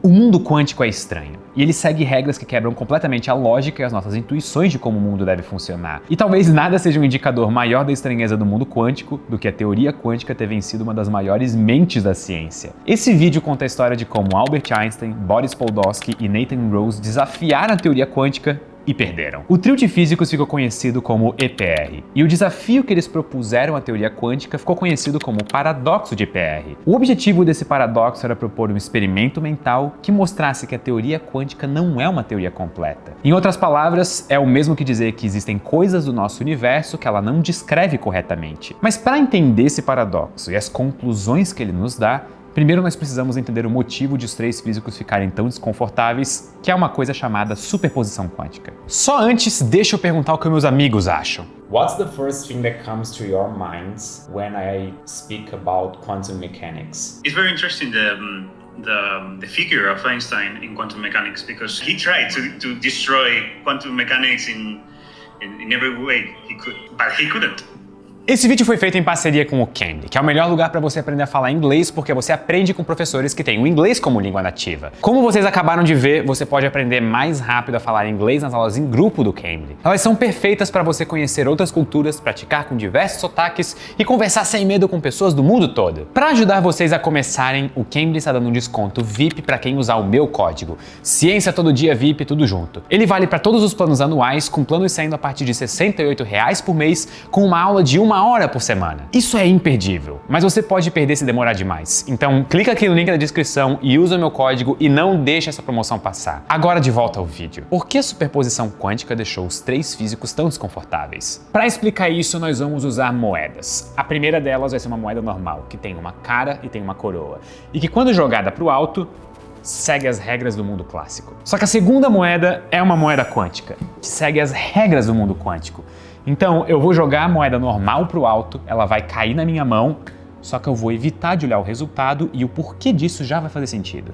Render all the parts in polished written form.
O mundo quântico é estranho, e ele segue regras que quebram completamente a lógica e as nossas intuições de como o mundo deve funcionar. E talvez nada seja um indicador maior da estranheza do mundo quântico do que a teoria quântica ter vencido uma das maiores mentes da ciência. Esse vídeo conta a história de como Albert Einstein, Boris Podolsky e Nathan Rose desafiaram a teoria quântica e perderam. O trio de físicos ficou conhecido como EPR, e o desafio que eles propuseram à teoria quântica ficou conhecido como paradoxo de EPR. O objetivo desse paradoxo era propor um experimento mental que mostrasse que a teoria quântica não é uma teoria completa. Em outras palavras, é o mesmo que dizer que existem coisas do nosso universo que ela não descreve corretamente. Mas para entender esse paradoxo e as conclusões que ele nos dá, primeiro nós precisamos entender o motivo de os três físicos ficarem tão desconfortáveis, que é uma coisa chamada superposição quântica. Só antes, deixa eu perguntar o que meus amigos acham. What's the first thing that comes to your minds when I speak about quantum mechanics? It's very interesting the figure of Einstein in quantum mechanics, because he tried to destroy quantum mechanics in every way he could, but he couldn't. Esse vídeo foi feito em parceria com o Cambly, que é o melhor lugar para você aprender a falar inglês, porque você aprende com professores que têm o inglês como língua nativa. Como vocês acabaram de ver, você pode aprender mais rápido a falar inglês nas aulas em grupo do Cambly. Elas são perfeitas para você conhecer outras culturas, praticar com diversos sotaques e conversar sem medo com pessoas do mundo todo. Para ajudar vocês a começarem, o Cambly está dando um desconto VIP para quem usar o meu código Ciência Todo Dia VIP, tudo junto. Ele vale para todos os planos anuais, com planos saindo a partir de R$ 68 por mês, com uma aula de 1 hora por semana. Isso é imperdível, mas você pode perder se demorar demais. Então clica aqui no link da descrição e usa o meu código e não deixe essa promoção passar. Agora de volta ao vídeo. Por que a superposição quântica deixou os três físicos tão desconfortáveis? Para explicar isso, nós vamos usar moedas. A primeira delas vai ser uma moeda normal, que tem uma cara e tem uma coroa, e que quando jogada para o alto, segue as regras do mundo clássico. Só que a segunda moeda é uma moeda quântica, que segue as regras do mundo quântico. Então eu vou jogar a moeda normal para o alto, ela vai cair na minha mão, só que eu vou evitar de olhar o resultado e o porquê disso já vai fazer sentido.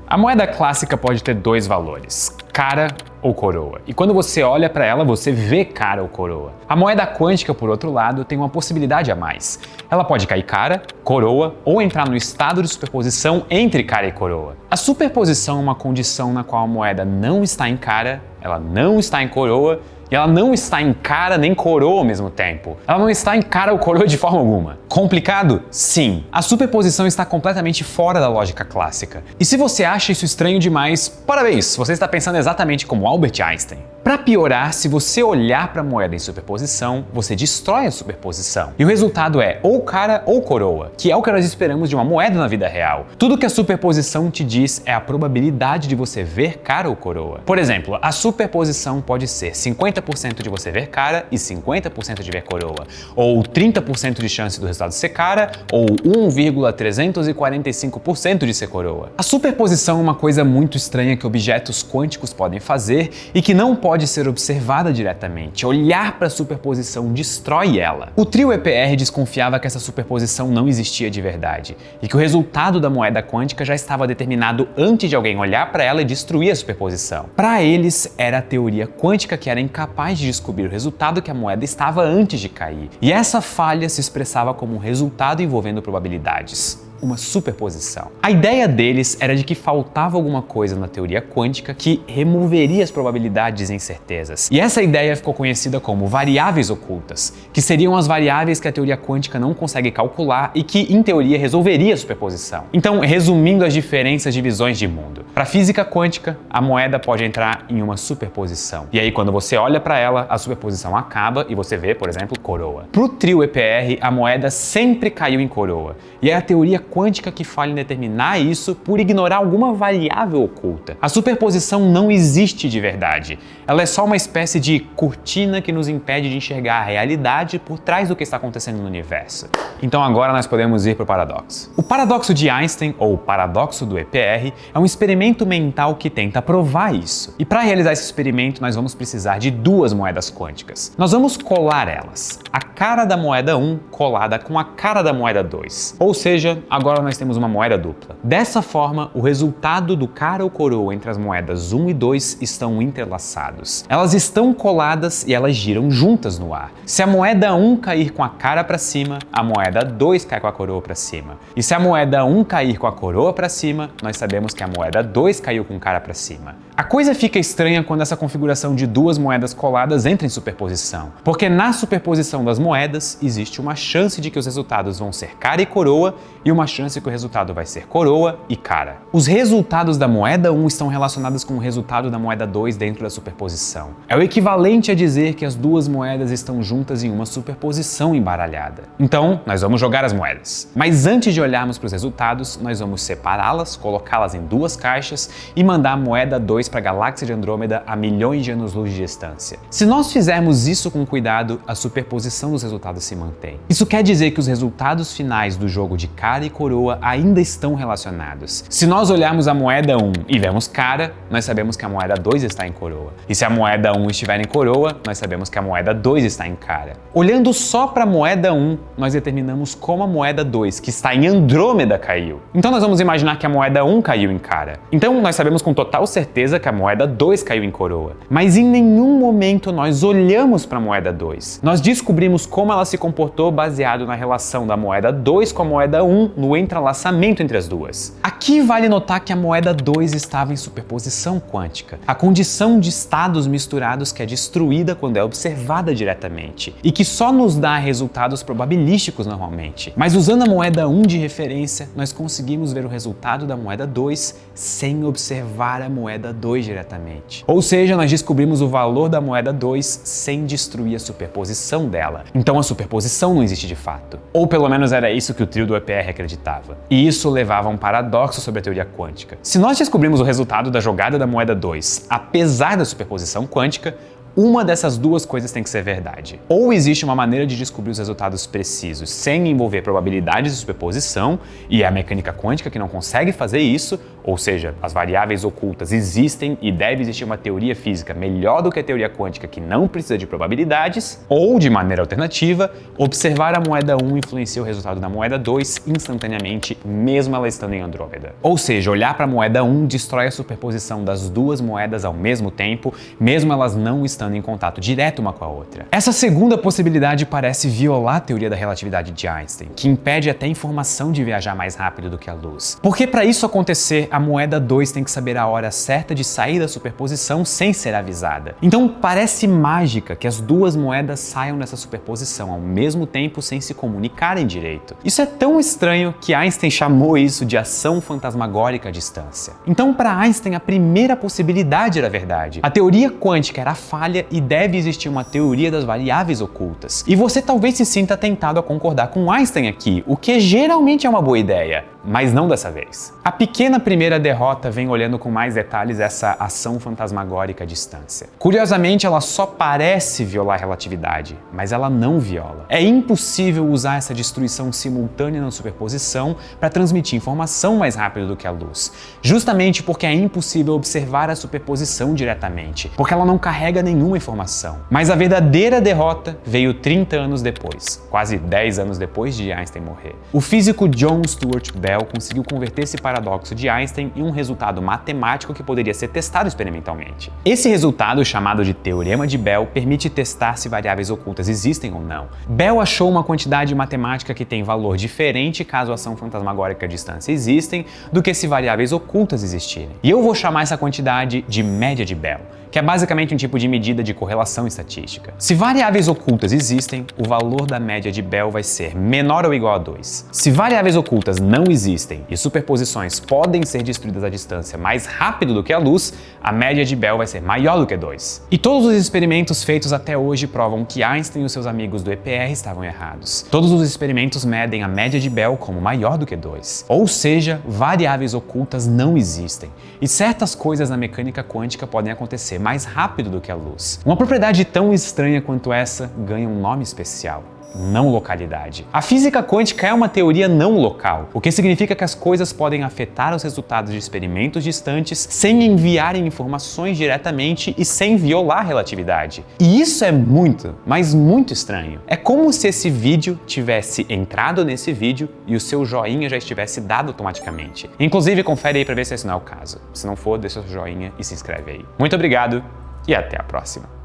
A moeda clássica pode ter dois valores, cara ou coroa. E quando você olha para ela, você vê cara ou coroa. A moeda quântica, por outro lado, tem uma possibilidade a mais. Ela pode cair cara, coroa ou entrar no estado de superposição entre cara e coroa. A superposição é uma condição na qual a moeda não está em cara, ela não está em coroa, e ela não está em cara nem coroa ao mesmo tempo. Ela não está em cara ou coroa de forma alguma. Complicado? Sim. A superposição está completamente fora da lógica clássica. E se você acha isso estranho demais, parabéns, você está pensando exatamente como Albert Einstein. Para piorar, se você olhar para a moeda em superposição, você destrói a superposição. E o resultado é ou cara ou coroa, que é o que nós esperamos de uma moeda na vida real. Tudo que a superposição te diz é a probabilidade de você ver cara ou coroa. Por exemplo, a superposição pode ser 50% de você ver cara e 50% de ver coroa, ou 30% de chance do resultado ser cara, ou 1,345% de ser coroa. A superposição é uma coisa muito estranha que objetos quânticos podem fazer e que não pode ser observada diretamente. Olhar para a superposição destrói ela. O trio EPR desconfiava que essa superposição não existia de verdade e que o resultado da moeda quântica já estava determinado antes de alguém olhar para ela e destruir a superposição. Para eles, era a teoria quântica que era incapaz de descobrir o resultado que a moeda estava antes de cair. E essa falha se expressava como um resultado envolvendo probabilidades. Uma superposição. A ideia deles era de que faltava alguma coisa na teoria quântica que removeria as probabilidades e incertezas. E essa ideia ficou conhecida como variáveis ocultas, que seriam as variáveis que a teoria quântica não consegue calcular e que, em teoria, resolveria a superposição. Então, resumindo as diferenças de visões de mundo. Para a física quântica, a moeda pode entrar em uma superposição. E aí, quando você olha para ela, a superposição acaba e você vê, por exemplo, coroa. Para o trio EPR, a moeda sempre caiu em coroa. E é a teoria quântica que falha em determinar isso por ignorar alguma variável oculta. A superposição não existe de verdade. Ela é só uma espécie de cortina que nos impede de enxergar a realidade por trás do que está acontecendo no universo. Então agora nós podemos ir para o paradoxo. O paradoxo de Einstein, ou paradoxo do EPR, é um experimento mental que tenta provar isso. E para realizar esse experimento, nós vamos precisar de duas moedas quânticas. Nós vamos colar elas. A cara da moeda 1 colada com a cara da moeda 2. Ou seja, agora agora nós temos uma moeda dupla. Dessa forma, o resultado do cara ou coroa entre as moedas 1 e 2 estão entrelaçados. Elas estão coladas e elas giram juntas no ar. Se a moeda 1 cair com a cara para cima, a moeda 2 cai com a coroa para cima. E se a moeda 1 cair com a coroa para cima, nós sabemos que a moeda 2 caiu com o cara para cima. A coisa fica estranha quando essa configuração de duas moedas coladas entra em superposição, porque na superposição das moedas existe uma chance de que os resultados vão ser cara e coroa e uma chance que o resultado vai ser coroa e cara. Os resultados da moeda 1 estão relacionados com o resultado da moeda 2 dentro da superposição. É o equivalente a dizer que as duas moedas estão juntas em uma superposição embaralhada. Então, nós vamos jogar as moedas. Mas antes de olharmos para os resultados, nós vamos separá-las, colocá-las em duas caixas e mandar a moeda 2 para a galáxia de Andrômeda a milhões de anos-luz de distância. Se nós fizermos isso com cuidado, a superposição dos resultados se mantém. Isso quer dizer que os resultados finais do jogo de cara e coroa ainda estão relacionados. Se nós olharmos a moeda 1 e vemos cara, nós sabemos que a moeda 2 está em coroa. E se a moeda 1 estiver em coroa, nós sabemos que a moeda 2 está em cara. Olhando só para a moeda 1, nós determinamos como a moeda 2, que está em Andrômeda, caiu. Então nós vamos imaginar que a moeda 1 caiu em cara. Então nós sabemos com total certeza que a moeda 2 caiu em coroa. Mas em nenhum momento nós olhamos para a moeda 2. Nós descobrimos como ela se comportou baseado na relação da moeda 2 com a moeda 1 no entrelaçamento entre as duas. Aqui vale notar que a moeda 2 estava em superposição quântica, a condição de estados misturados que é destruída quando é observada diretamente e que só nos dá resultados probabilísticos normalmente. Mas usando a moeda 1 de referência, nós conseguimos ver o resultado da moeda 2 sem observar a moeda 2 diretamente. Ou seja, nós descobrimos o valor da moeda 2 sem destruir a superposição dela. Então a superposição não existe de fato. Ou pelo menos era isso que o trio do EPR acreditava. E isso levava a um paradoxo sobre a teoria quântica. Se nós descobrimos o resultado da jogada da moeda 2, apesar da superposição quântica, uma dessas duas coisas tem que ser verdade. Ou existe uma maneira de descobrir os resultados precisos sem envolver probabilidades de superposição, e é a mecânica quântica que não consegue fazer isso, ou seja, as variáveis ocultas existem e deve existir uma teoria física melhor do que a teoria quântica que não precisa de probabilidades, ou, de maneira alternativa, observar a moeda 1 influencia o resultado da moeda 2 instantaneamente, mesmo ela estando em Andrômeda. Ou seja, olhar para a moeda 1 destrói a superposição das duas moedas ao mesmo tempo, mesmo elas não estando em contato direto uma com a outra. Essa segunda possibilidade parece violar a teoria da relatividade de Einstein, que impede até a informação de viajar mais rápido do que a luz. Porque para isso acontecer, a moeda 2 tem que saber a hora certa de sair da superposição sem ser avisada. Então parece mágica que as duas moedas saiam dessa superposição ao mesmo tempo sem se comunicarem direito. Isso é tão estranho que Einstein chamou isso de ação fantasmagórica à distância. Então para Einstein a primeira possibilidade era verdade. A teoria quântica era falha e deve existir uma teoria das variáveis ocultas. E você talvez se sinta tentado a concordar com Einstein aqui, o que geralmente é uma boa ideia, mas não dessa vez. A pequena primeira derrota vem olhando com mais detalhes essa ação fantasmagórica à distância. Curiosamente, ela só parece violar a relatividade, mas ela não viola. É impossível usar essa destruição simultânea na superposição para transmitir informação mais rápido do que a luz, justamente porque é impossível observar a superposição diretamente, porque ela não carrega nenhuma informação. Mas a verdadeira derrota veio 30 anos depois, quase 10 anos depois de Einstein morrer. O físico John Stuart Bell conseguiu converter esse paradoxo de Einstein em um resultado matemático que poderia ser testado experimentalmente. Esse resultado, chamado de Teorema de Bell, permite testar se variáveis ocultas existem ou não. Bell achou uma quantidade matemática que tem valor diferente caso a ação fantasmagórica à distância existem do que se variáveis ocultas existirem. E eu vou chamar essa quantidade de média de Bell, que é basicamente um tipo de medida de correlação estatística. Se variáveis ocultas existem, o valor da média de Bell vai ser menor ou igual a 2. Se variáveis ocultas não existem e superposições podem ser destruídas à distância mais rápido do que a luz, a média de Bell vai ser maior do que 2. E todos os experimentos feitos até hoje provam que Einstein e os seus amigos do EPR estavam errados. Todos os experimentos medem a média de Bell como maior do que 2. Ou seja, variáveis ocultas não existem. E certas coisas na mecânica quântica podem acontecer mais rápido do que a luz. Uma propriedade tão estranha quanto essa ganha um nome especial: não localidade. A física quântica é uma teoria não local, o que significa que as coisas podem afetar os resultados de experimentos distantes sem enviarem informações diretamente e sem violar a relatividade. E isso é muito, mas muito estranho. É como se esse vídeo tivesse entrado nesse vídeo e o seu joinha já estivesse dado automaticamente. Inclusive, confere aí para ver se esse não é o caso. Se não for, deixa o seu joinha e se inscreve aí. Muito obrigado e até a próxima.